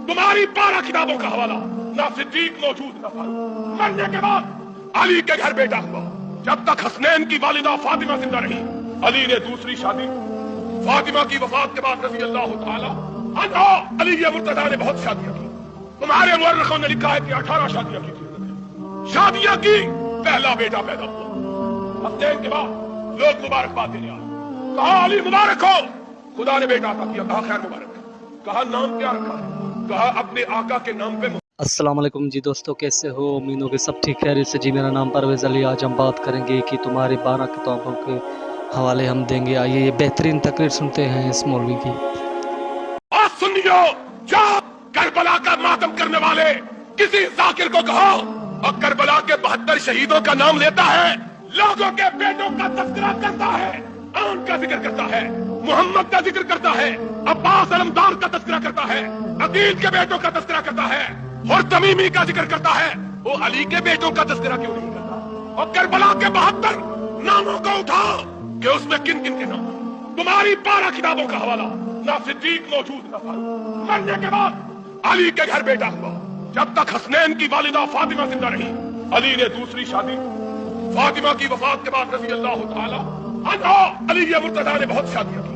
तुम्हारी 12 किताबों का हवाला, ना सिद्दीक मौजूद ना फारूक। मरने के बाद अली के घर बेटा हुआ। जब तक हसनैन की वालिदा फातिमा जिंदा रही, अली ने दूसरी शादी, फातिमा की वफात के बाद रज़ी अल्लाह ताला अन्हा, अली मुर्तज़ा ने बहुत शादियां की। तुम्हारे मुअर्रिखों ने लिखा है कि 18 शादियां की थी। शादियां की, पहला बेटा पैदा हुआ। हसनैन के बाद लोग मुबारकबाद देने आए, कहा अली मुबारक हो, खुदा ने बेटा अता किया। कहा खैर मुबारक। कहा नाम क्या रखा है? कहा अपने आका के नाम पे। अस्सलाम वालेकुम जी दोस्तों, कैसे हो? उम्मीद हो कि सब ठीक है से जी। मेरा नाम परवेज़ अली। आज हम बात करेंगे कि तुम्हारी 12 किताबों के हवाले हम देंगे। आइए ये बेहतरीन तकरीर सुनते हैं इस मौलवी की। और सुनियो, जो करबला का मातम करने वाले किसी जाकिर को कहो और करबला के 72 शहीदों का नाम लेता है, लोगों के बेटों का तस्करा करता है, आन का जिक्र करता है, मोहम्मद का जिक्र करता है, अब्बास अलमदार का तस्करा करता है, अकील के बेटों का तस्करा करता है और तमीमी का जिक्र करता है, वो अली के बेटों का तस्करा क्यों नहीं करता? और करबला के 72 नामों को उठाओ कि उसमें किन किन के नाम। तुम्हारी 12 किताबों का हवाला, ना सिद्दीक मौजूद ना फारूक। मरने के बाद अली के घर बेटा हुआ। जब तक हसनैन की वालिदा फातिमा जिंदा रही, अली ने दूसरी शादी, फातिमा की वफात के बाद रज़ी अल्लाह ताला अन्हा, अली मुर्तज़ा ने बहुत शादियां की।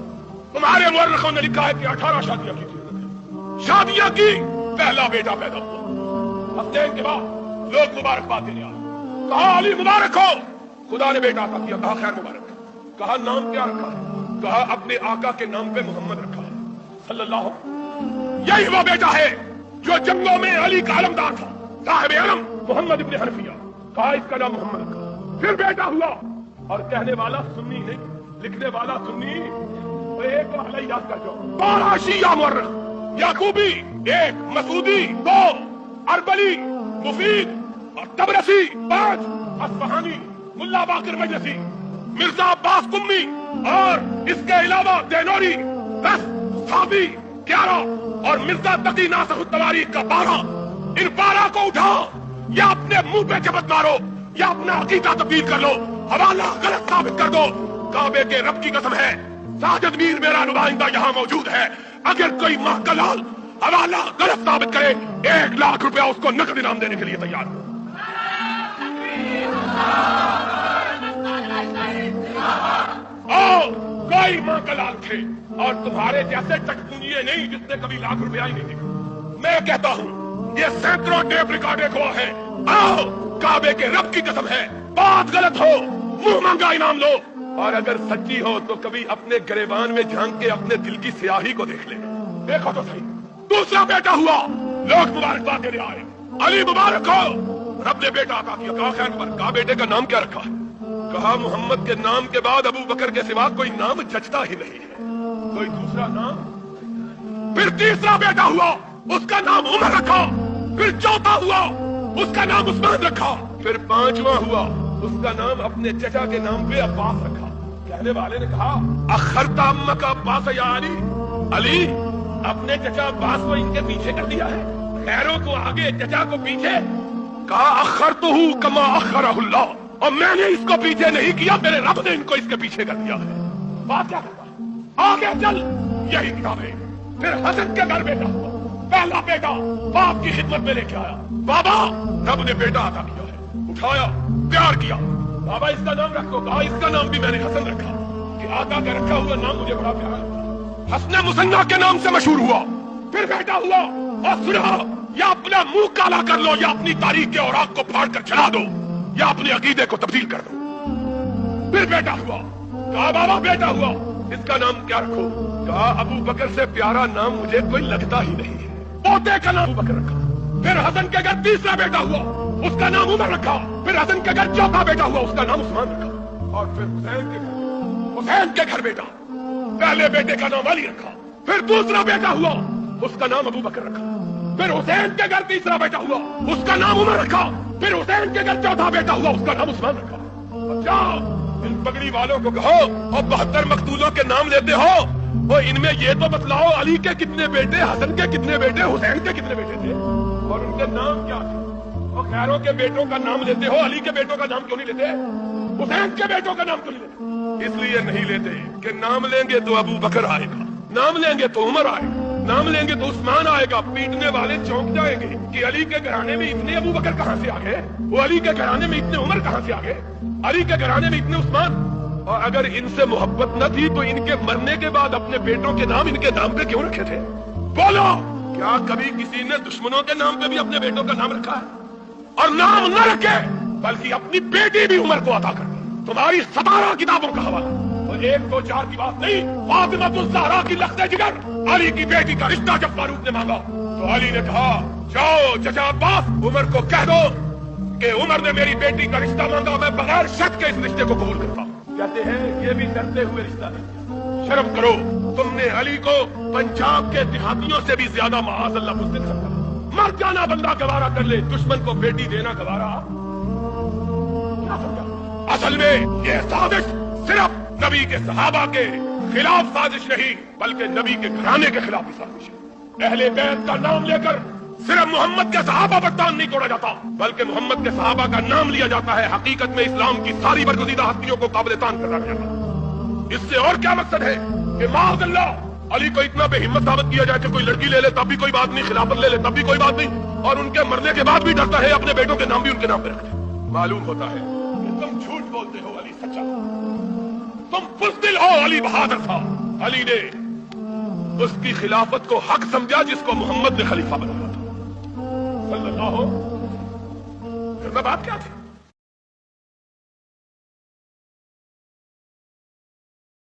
तुम्हारे मुअर्रिखों ने लिखा है कि 18 शादियां की थी। शादियां की, पहला बेटा पैदा हुआ। हसनैन के बाद लोग मुबारकबाद देने आए, कहा अली मुबारक हो, खुदा ने बेटा अता किया। कहा खैर मुबारक। कहा नाम क्या रखा है? कहा अपने आका के नाम पे मोहम्मद रखा है सल्लल्लाहु। यही वो बेटा है जो जंगों में अली का अलमदार था, साहिब अलम मोहम्मद इब्न हनफिया। कहा इसका नाम मोहम्मद रखा। फिर बेटा हुआ और कहने वाला सुन्नी नहीं, लिखने वाला सुन्नी। तो एक वाला याद कर जो 12 शिया मुअर्रिख, याकूबी 1, मसूदी 2, अरबली, मुफीद और तबरसी 5, अस्फहानी, मुल्ला बाकिर मजलसी, मिर्जा अब्बास कुम्मी और इसके अलावा देनोरी 10, साबी 11 और मिर्जा तकी नासिर तवारीख का 12। इन 12 को उठाओ या अपने मुंह पे चपत मारो या अपना अकीदा तब्दील कर लो, हवाला गलत साबित कर दो। काबे के रब की कसम है, साजिद मीर मेरा नुमाइंदा यहाँ मौजूद है। अगर कोई महकलाल हवाला गलत साबित करे, 1 लाख रुपया उसको नकद इनाम देने के लिए तैयार हो। कोई महकलाल थे और तुम्हारे जैसे चटपुंजिए नहीं जिसने कभी लाख रुपया ही नहीं देखा। मैं कहता हूँ ये सैकड़ों टेप रिकॉर्डे को है। आओ, काबे के रब की कसम है, बात गलत हो मुंह मांगा इनाम लो, और अगर सच्ची हो तो कभी अपने गरेबान में झांक के अपने दिल की स्याही को देख ले। देखो तो सही। दूसरा बेटा हुआ, लोग मुबारकबाद देने आए, अली मुबारक हो, रब ने बेटा अता किया। कहा खैर मुबारक। कहा बेटे का नाम क्या रखा है? कहा मोहम्मद के नाम के बाद अबू बकर के सिवा कोई नाम जचता ही नहीं है, कोई दूसरा नाम। फिर तीसरा बेटा हुआ, उसका नाम उमर रखा। फिर चौथा हुआ, उसका नाम उस्मान रखा। फिर 5वां हुआ, उसका नाम अपने चचा के नाम पे अब्बास रखा। कहने वाले ने कहा अखरता अम्मा का अब्बास या अली, अली अपने चचा अब्बास को इनके पीछे कर दिया है, खैरों को आगे चचा को पीछे। कहा अखरतहु कमा अखरहुल्लाह, और मैंने इसको पीछे नहीं किया, मेरे रब ने इनको इसके पीछे कर दिया है। बात क्या करता? आगे चल, यही किताब है। फिर हसन के घर बेटा हुआ, पहला बेटा बाप की खिदमत में लेके आया। बाबा, रब ने बेटा अता किया है, उठाया, प्यार किया। बाबा इसका नाम रखो। कहा इसका नाम भी मैंने हसन रखा कि आका का रखा हुआ नाम मुझे बड़ा प्यारा है। हसन मुसन्ना के नाम से मशहूर हुआ। फिर बेटा हुआ और सुना, या अपना मुंह काला कर लो, या अपनी तारीख के औराक को फाड़ कर जला दो, या अपने अकीदे को तब्दील कर दो। फिर बेटा हुआ। कहा बाबा बेटा हुआ, इसका नाम क्या रखो? कहा अबू बकर से प्यारा नाम मुझे कोई लगता ही नहीं है, पोते का नाम अबू बकर रखा। फिर हसन के घर तीसरा बेटा हुआ, उसका नाम उमर रखा। फिर हसन के घर चौथा बेटा हुआ, उसका नाम उस्मान रखा। और फिर हुसैन के घर बेटा, पहले बेटे का नाम अली रखा। फिर दूसरा बेटा हुआ, उसका नाम अबू बकर रखा। फिर हुसैन के घर तीसरा बेटा हुआ, उसका नाम उमर रखा। फिर हुसैन के घर चौथा बेटा हुआ, उसका नाम उस्मान रखा। जाओ इन पगड़ी वालों को कहो और 72 मकतूलों के नाम लेते हो, और इनमें ये तो बतलाओ अली के कितने बेटे, हसन के कितने बेटे, हुसैन के कितने बेटे थे और उनके नाम क्या थे? और खैरों के बेटों का नाम लेते हो, अली के बेटों का नाम क्यों नहीं लेते? हुसैन के बेटों का नाम क्यों नहीं लेते? इसलिए नहीं लेते कि नाम लेंगे तो अबू बकर आएगा, नाम लेंगे तो उमर आएगा, नाम लेंगे तो उस्मान आएगा, पीटने वाले चौंक जाएंगे कि अली के घराने में इतने अबू बकर कहां से आ गए, वो अली के घराने में इतने उमर कहां से आ गए, अली के घराने में इतने उस्मान। और अगर इनसे मोहब्बत न थी तो इनके मरने के बाद अपने बेटों के नाम इनके नाम पे क्यों रखे थे? बोलो, क्या कभी किसी ने दुश्मनों के नाम पे भी अपने बेटों का नाम रखा है? और नाम न रखे बल्कि अपनी बेटी भी उमर को अता कर दी। तुम्हारी 17 किताबों का हवाला, और 1 2 4 की बात नहीं, फातिमा ज़हरा की लख्ते जिगर अली की बेटी का रिश्ता जब फारूक ने मांगा तो अली ने कहा, जाओ चचा अब्बास, उमर को कह दो कि उमर ने मेरी बेटी का रिश्ता मांगा, मैं बगैर शर्त के इस रिश्ते को कबूल करता हूं। कहते हैं ये भी डरते हुए रिश्ता नहीं। शर्म करो, तुमने अली को पंजाब के देहातियों से भी ज्यादा माअज़ल्लाह बुज़दिल समझा। मर जाना बंदा गवारा कर ले, दुश्मन को बेटी देना गवारा क्या समझा? असल में ये साजिश सिर्फ नबी के सहाबा के खिलाफ साजिश नहीं, बल्कि नबी के घराने के खिलाफ भी साजिश है। अहले बैत का नाम लेकर सिर्फ मोहम्मद के सहाबा पर तान नहीं तोड़ा जाता, बल्कि मोहम्मद के सहाबा का नाम लिया जाता है। हकीकत में इस्लाम की सारी बरगुज़ीदा हस्तियों को काबिल तान कराया जाता है। इससे और क्या मकसद है कि माअज़ल्लाह अली को इतना बेहिम्मत साबित किया जाए कि कोई लड़की ले ले तब भी कोई बात नहीं, खिलाफत ले ले तब भी कोई बात नहीं, और उनके मरने के बाद भी डरता है अपने बेटों के नाम भी उनके नाम पे रखते। मालूम होता है कि तुम झूठ बोलते हो, अली सच्चा, तुम बुज़दिल हो, अली बहादुर था। अली ने उसकी खिलाफत को हक समझा जिसको मोहम्मद ने खलीफा बनाया था सल्लल्लाहु। फिर बात क्या थी?